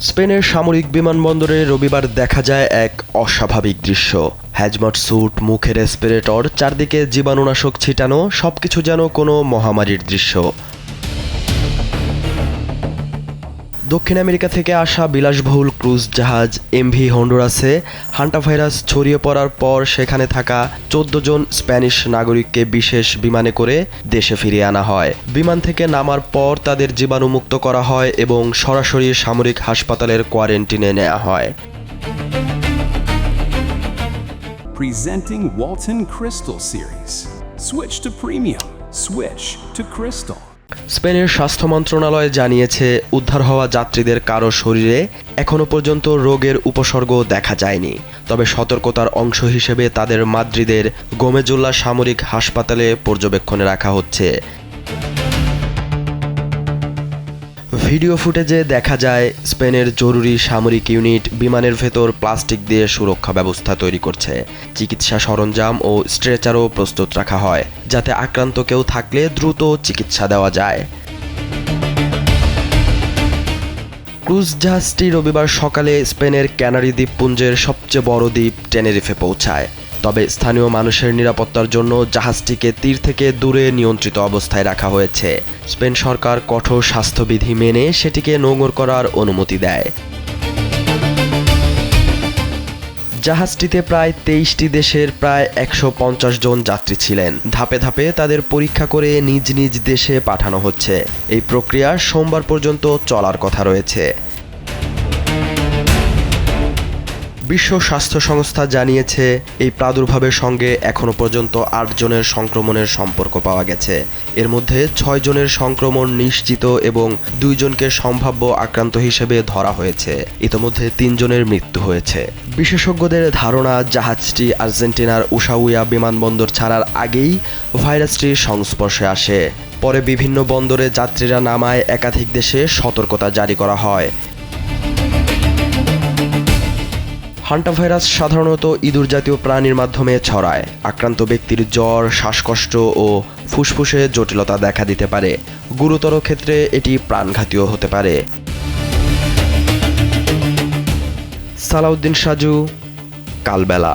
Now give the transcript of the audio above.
স্পেনের সামরিক বিমানবন্দরে রবিবার দেখা যায় এক অস্বাভাবিক দৃশ্য। হ্যাজমট স্যুট, মুখে রেসপিরেটর, চারদিকে জীবাণুনাশক ছিটানো, সবকিছু যেন কোনো মহামারীর দৃশ্য। দক্ষিণ আমেরিকা থেকে আসা বিলাসবহুল ক্রুজ জাহাজ এমভি হন্ডুরাসে হান্টাভাইরাস ছড়িয়ে পড়ার পর সেখানে থাকা ১৪ জন স্প্যানিশ নাগরিককে বিশেষ বিমানে করে দেশে ফিরিয়ে আনা হয়। বিমান থেকে নামার পর তাদের জীবাণুমুক্ত করা হয় এবং সরাসরি সামরিক হাসপাতালের কোয়ারেন্টিনে নেওয়া হয়। Presenting Walton Crystal Series. Switch to premium. Switch to Crystal. স্পেনের স্বাস্থ্য মন্ত্রণালয় জানিয়েছে, উদ্ধার হওয়া যাত্রীদের কারো শরীরে এখনও পর্যন্ত রোগের উপসর্গ দেখা যায়নি। তবে সতর্কতার অংশ হিসেবে তাদের মাদ্রিদের গোমেজুল্লা সামরিক হাসপাতালে পর্যবেক্ষণে রাখা হচ্ছে। ভিডিও ফুটেজে দেখা যায় স্পেনের জরুরি সামরিক ইউনিট বিমানের ভেতর প্লাস্টিক দিয়ে সুরক্ষা ব্যবস্থা তৈরি করছে। চিকিৎসা সরঞ্জাম ও স্ট্রেচারও প্রস্তুত রাখা হয়, যাতে আক্রান্ত কেউ থাকলে দ্রুত চিকিৎসা দেওয়া যায়। ক্রুজ জাহাজটি রবিবার সকালে স্পেনের ক্যানারি দ্বীপপুঞ্জের সবচেয়ে বড় দ্বীপ টেনেরিফে পৌঁছায়। তবে স্থানীয় মানুষের নিরাপত্তার জন্য জাহাজটিকে তীর থেকে দূরে নিয়ন্ত্রিত অবস্থায় রাখা হয়েছে। স্পেন সরকার কঠোর স্বাস্থ্যবিধি মেনে সেটিকে নোঙর করার অনুমতি দেয়। জাহাজটিতে প্রায় ২৩টি দেশের প্রায় ১৫০ জন যাত্রী ছিলেন। ধাপে ধাপে তাদের পরীক্ষা করে নিজ নিজ দেশে পাঠানো হচ্ছে। এই প্রক্রিয়া সোমবার পর্যন্ত চলার কথা রয়েছে। বিশ্ব স্বাস্থ্য সংস্থা জানিয়েছে, এই প্রাদুর্ভাবের সঙ্গে এখনও পর্যন্ত ৮ জনের সংক্রমণের সম্পর্ক পাওয়া গেছে। এর মধ্যে ৬ জনের সংক্রমণ নিশ্চিত এবং ২ জনকে সম্ভাব্য আক্রান্ত হিসেবে ধরা হয়েছে। ইতোমধ্যে ৩ জনের মৃত্যু হয়েছে। বিশেষজ্ঞদের ধারণা, জাহাজটি আর্জেন্টিনার উশাউয়া বিমানবন্দর ছাড়ার আগেই ভাইরাসটির সংস্পর্শে আসে। পরে বিভিন্ন বন্দরে যাত্রীরা নামায় একাধিক দেশে সতর্কতা জারি করা হয়। হান্টাভাইরাস সাধারণত ইঁদুর জাতীয় প্রাণীর মাধ্যমে ছড়ায়। আক্রান্ত ব্যক্তির জ্বর, শ্বাসকষ্ট ও ফুসফুসে জটিলতা দেখা দিতে পারে। গুরুতর ক্ষেত্রে এটি প্রাণঘাতীও হতে পারে। সালাউদ্দিন সাজু, কালবেলা।